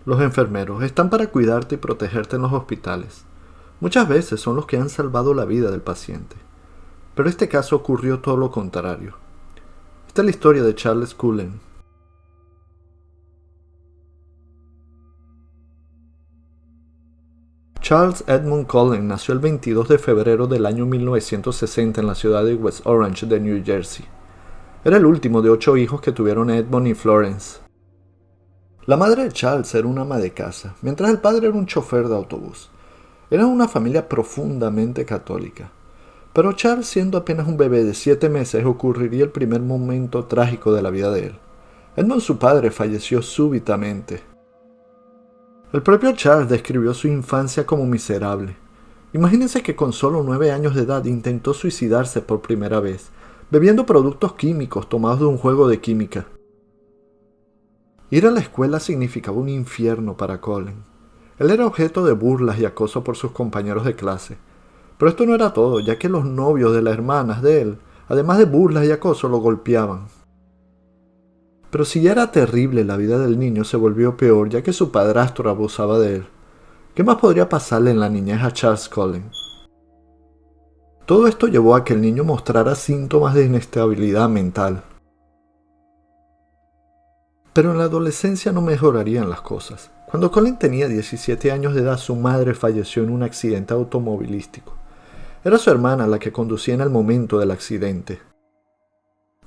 Los enfermeros están para cuidarte y protegerte en los hospitales. Muchas veces son los que han salvado la vida del paciente. Pero este caso ocurrió todo lo contrario. Esta es la historia de Charles Cullen. Charles Edmund Cullen nació el 22 de febrero del año 1960 en la ciudad de West Orange de New Jersey. Era el último de 8 hijos que tuvieron Edmund y Florence. La madre de Charles era una ama de casa, mientras el padre era un chofer de autobús. Eran una familia profundamente católica. Pero Charles, siendo apenas un bebé de 7 meses, ocurriría el primer momento trágico de la vida de él. Edmund, su padre, falleció súbitamente. El propio Charles describió su infancia como miserable. Imagínense que con solo 9 años de edad intentó suicidarse por primera vez, bebiendo productos químicos tomados de un juego de química. Ir a la escuela significaba un infierno para Cullen. Él era objeto de burlas y acoso por sus compañeros de clase. Pero esto no era todo, ya que los novios de las hermanas de él, además de burlas y acoso, lo golpeaban. Pero si ya era terrible, la vida del niño se volvió peor, ya que su padrastro abusaba de él. ¿Qué más podría pasarle en la niñez a Charles Cullen? Todo esto llevó a que el niño mostrara síntomas de inestabilidad mental. Pero en la adolescencia no mejorarían las cosas. Cuando Cullen tenía 17 años de edad, su madre falleció en un accidente automovilístico. Era su hermana la que conducía en el momento del accidente.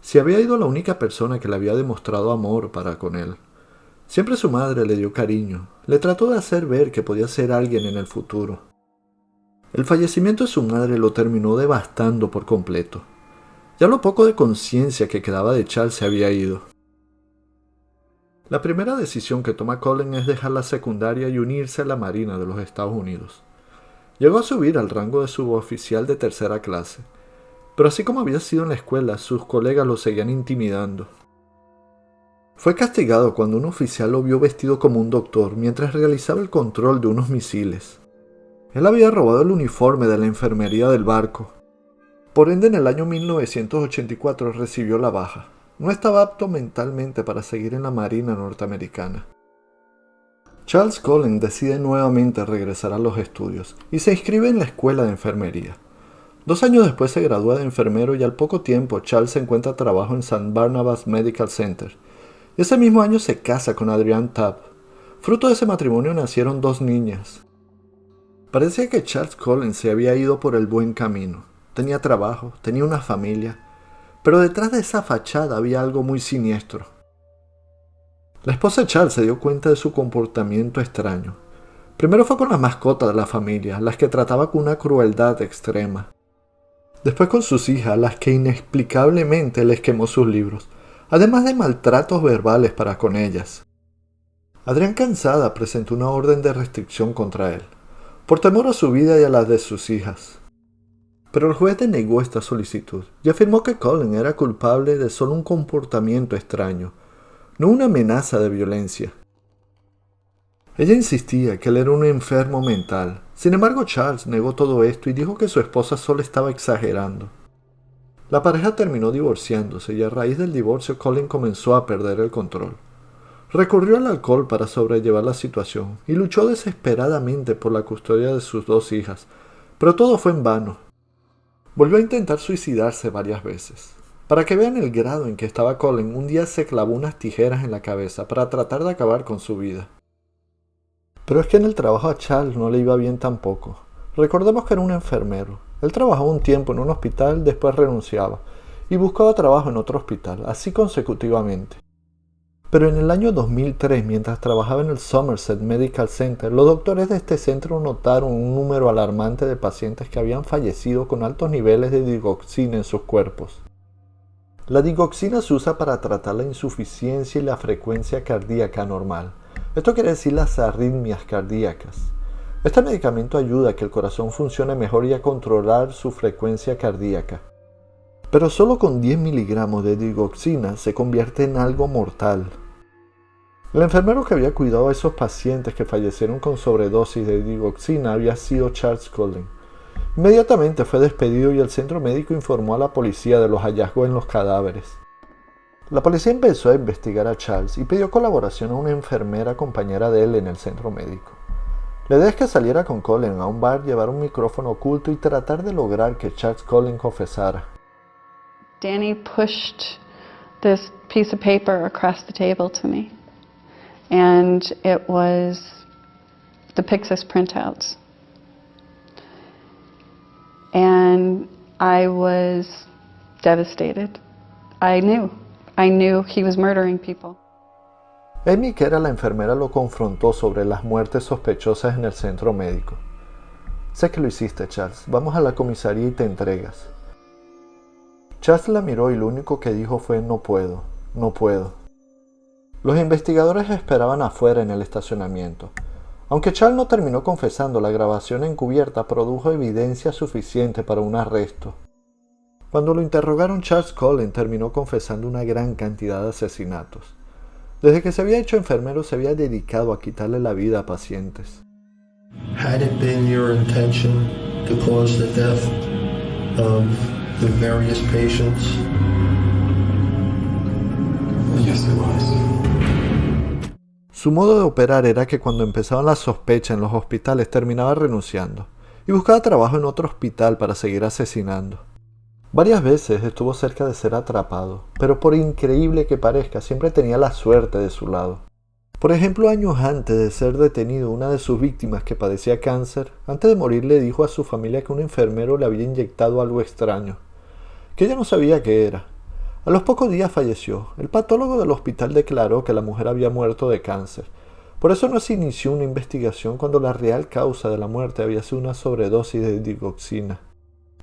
Se había ido la única persona que le había demostrado amor para con él. Siempre su madre le dio cariño, le trató de hacer ver que podía ser alguien en el futuro. El fallecimiento de su madre lo terminó devastando por completo. Ya lo poco de conciencia que quedaba de Charles se había ido. La primera decisión que toma Cullen es dejar la secundaria y unirse a la Marina de los Estados Unidos. Llegó a subir al rango de suboficial de tercera clase, pero así como había sido en la escuela, sus colegas lo seguían intimidando. Fue castigado cuando un oficial lo vio vestido como un doctor mientras realizaba el control de unos misiles. Él había robado el uniforme de la enfermería del barco. Por ende, en el año 1984 recibió la baja. No estaba apto mentalmente para seguir en la Marina norteamericana. Charles Cullen decide nuevamente regresar a los estudios y se inscribe en la escuela de enfermería. 2 años después se gradúa de enfermero y al poco tiempo Charles encuentra trabajo en St. Barnabas Medical Center. Y ese mismo año se casa con Adrienne Tapp. Fruto de ese matrimonio nacieron 2 niñas. Parecía que Charles Cullen se había ido por el buen camino. Tenía trabajo, tenía una familia. Pero detrás de esa fachada había algo muy siniestro. La esposa de Charles se dio cuenta de su comportamiento extraño. Primero fue con las mascotas de la familia, las que trataba con una crueldad extrema. Después con sus hijas, las que inexplicablemente les quemó sus libros, además de maltratos verbales para con ellas. Adrienne, cansada, presentó una orden de restricción contra él, por temor a su vida y a la de sus hijas. Pero el juez denegó esta solicitud y afirmó que Cullen era culpable de solo un comportamiento extraño, no una amenaza de violencia. Ella insistía que él era un enfermo mental. Sin embargo, Charles negó todo esto y dijo que su esposa solo estaba exagerando. La pareja terminó divorciándose y a raíz del divorcio Cullen comenzó a perder el control. Recurrió al alcohol para sobrellevar la situación y luchó desesperadamente por la custodia de sus 2 hijas, pero todo fue en vano. Volvió a intentar suicidarse varias veces. Para que vean el grado en que estaba Cullen, un día se clavó unas tijeras en la cabeza para tratar de acabar con su vida. Pero es que en el trabajo a Charles no le iba bien tampoco. Recordemos que era un enfermero. Él trabajaba un tiempo en un hospital, después renunciaba y buscaba trabajo en otro hospital, así consecutivamente. Pero en el año 2003, mientras trabajaba en el Somerset Medical Center, los doctores de este centro notaron un número alarmante de pacientes que habían fallecido con altos niveles de digoxina en sus cuerpos. La digoxina se usa para tratar la insuficiencia y la frecuencia cardíaca anormal. Esto quiere decir las arritmias cardíacas. Este medicamento ayuda a que el corazón funcione mejor y a controlar su frecuencia cardíaca. Pero solo con 10 miligramos de digoxina se convierte en algo mortal. El enfermero que había cuidado a esos pacientes que fallecieron con sobredosis de digoxina había sido Charles Cullen. Inmediatamente fue despedido y el centro médico informó a la policía de los hallazgos en los cadáveres. La policía empezó a investigar a Charles y pidió colaboración a una enfermera compañera de él en el centro médico. La idea es que saliera con Colin a un bar, llevar un micrófono oculto y tratar de lograr que Charles Colin confesara. Danny pushed this piece of paper across the table to me, and it was the Pyxis printouts. And I was devastated. I knew he was murdering people. Amy, que era la enfermera, lo confrontó sobre las muertes sospechosas en el centro médico. Sé que lo hiciste, Charles. Vamos a la comisaría y te entregas. Charles la miró y lo único que dijo fue no puedo. Los investigadores esperaban afuera en el estacionamiento. Aunque Charles no terminó confesando, la grabación encubierta produjo evidencia suficiente para un arresto. Cuando lo interrogaron, Charles Colin terminó confesando una gran cantidad de asesinatos. Desde que se había hecho enfermero se había dedicado a quitarle la vida a pacientes. Had it been your intention to cause the death of the various patients? Yes, it was. Su modo de operar era que cuando empezaban las sospechas en los hospitales terminaba renunciando y buscaba trabajo en otro hospital para seguir asesinando. Varias veces estuvo cerca de ser atrapado, pero por increíble que parezca, siempre tenía la suerte de su lado. Por ejemplo, años antes de ser detenido, una de sus víctimas que padecía cáncer, antes de morir le dijo a su familia que un enfermero le había inyectado algo extraño, que ella no sabía qué era. A los pocos días falleció. El patólogo del hospital declaró que la mujer había muerto de cáncer. Por eso no se inició una investigación cuando la real causa de la muerte había sido una sobredosis de digoxina.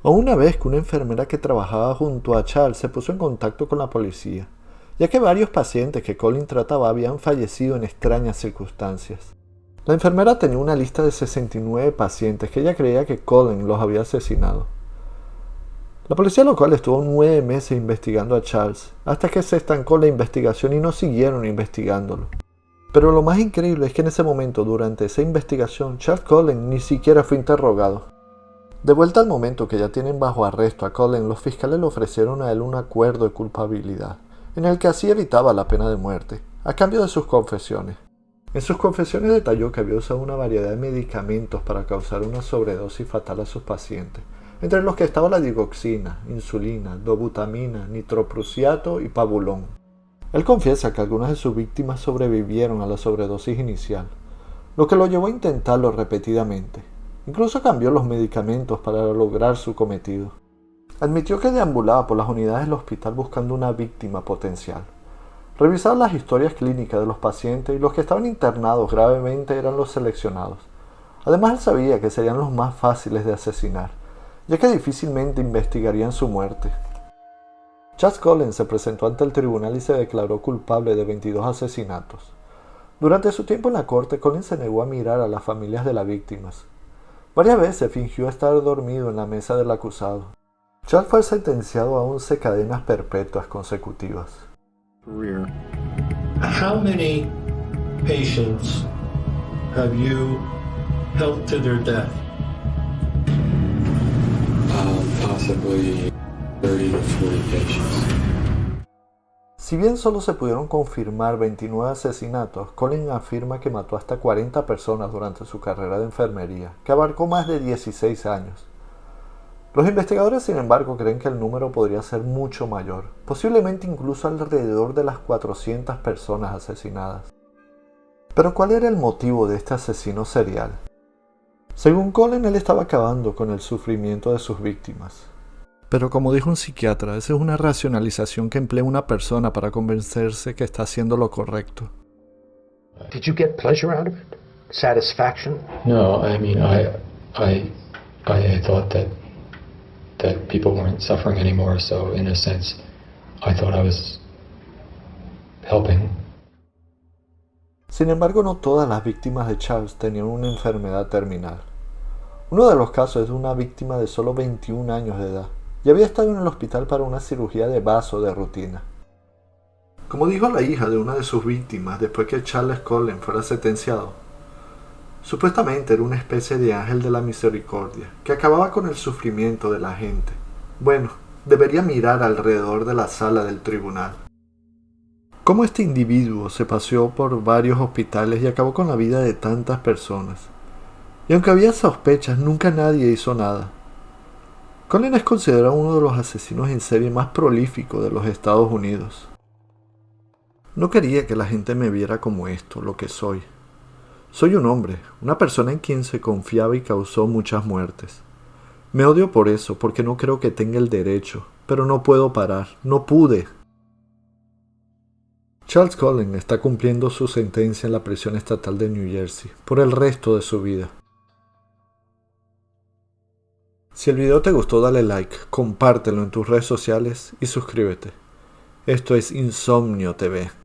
O una vez que una enfermera que trabajaba junto a Charles se puso en contacto con la policía, ya que varios pacientes que Colin trataba habían fallecido en extrañas circunstancias. La enfermera tenía una lista de 69 pacientes que ella creía que Colin los había asesinado. La policía local estuvo 9 meses investigando a Charles, hasta que se estancó la investigación y no siguieron investigándolo. Pero lo más increíble es que en ese momento, durante esa investigación, Charles Colin ni siquiera fue interrogado. De vuelta al momento que ya tienen bajo arresto a Colin, los fiscales le ofrecieron a él un acuerdo de culpabilidad, en el que así evitaba la pena de muerte, a cambio de sus confesiones. En sus confesiones detalló que había usado una variedad de medicamentos para causar una sobredosis fatal a sus pacientes, entre los que estaba la digoxina, insulina, dobutamina, nitroprusiato y pabulón. Él confiesa que algunas de sus víctimas sobrevivieron a la sobredosis inicial, lo que lo llevó a intentarlo repetidamente. Incluso cambió los medicamentos para lograr su cometido. Admitió que deambulaba por las unidades del hospital buscando una víctima potencial. Revisaba las historias clínicas de los pacientes y los que estaban internados gravemente eran los seleccionados. Además, él sabía que serían los más fáciles de asesinar, ya que difícilmente investigarían su muerte. Charles Colin se presentó ante el tribunal y se declaró culpable de 22 asesinatos. Durante su tiempo en la corte, Colin se negó a mirar a las familias de las víctimas. Varias veces fingió estar dormido en la mesa del acusado. Charles fue sentenciado a 11 cadenas perpetuas consecutivas. How many patients have you helped to their death? Possibly 30 to 40 patients. Si bien solo se pudieron confirmar 29 asesinatos, Colin afirma que mató hasta 40 personas durante su carrera de enfermería, que abarcó más de 16 años. Los investigadores, sin embargo, creen que el número podría ser mucho mayor, posiblemente incluso alrededor de las 400 personas asesinadas. Pero ¿cuál era el motivo de este asesino serial? Según Colin, él estaba acabando con el sufrimiento de sus víctimas. Pero como dijo un psiquiatra, esa es una racionalización que emplea una persona para convencerse que está haciendo lo correcto. Did you get pleasure out of it? Satisfaction? No, I mean, I thought that people weren't suffering anymore, so in a sense, I thought I was helping. Sin embargo, no todas las víctimas de Charles tenían una enfermedad terminal. Uno de los casos es de una víctima de solo 21 años de edad, y había estado en el hospital para una cirugía de vaso de rutina. Como dijo la hija de una de sus víctimas después que Charles Colin fuera sentenciado, supuestamente era una especie de ángel de la misericordia que acababa con el sufrimiento de la gente. Bueno, debería mirar alrededor de la sala del tribunal. Cómo este individuo se paseó por varios hospitales y acabó con la vida de tantas personas. Y aunque había sospechas, nunca nadie hizo nada. Colin es considerado uno de los asesinos en serie más prolíficos de los Estados Unidos. No quería que la gente me viera como esto, lo que soy. Soy un hombre, una persona en quien se confiaba y causó muchas muertes. Me odio por eso, porque no creo que tenga el derecho, pero no puedo parar, no pude. Charles Colin está cumpliendo su sentencia en la prisión estatal de New Jersey por el resto de su vida. Si el video te gustó, dale like, compártelo en tus redes sociales y suscríbete. Esto es Insomnio TV.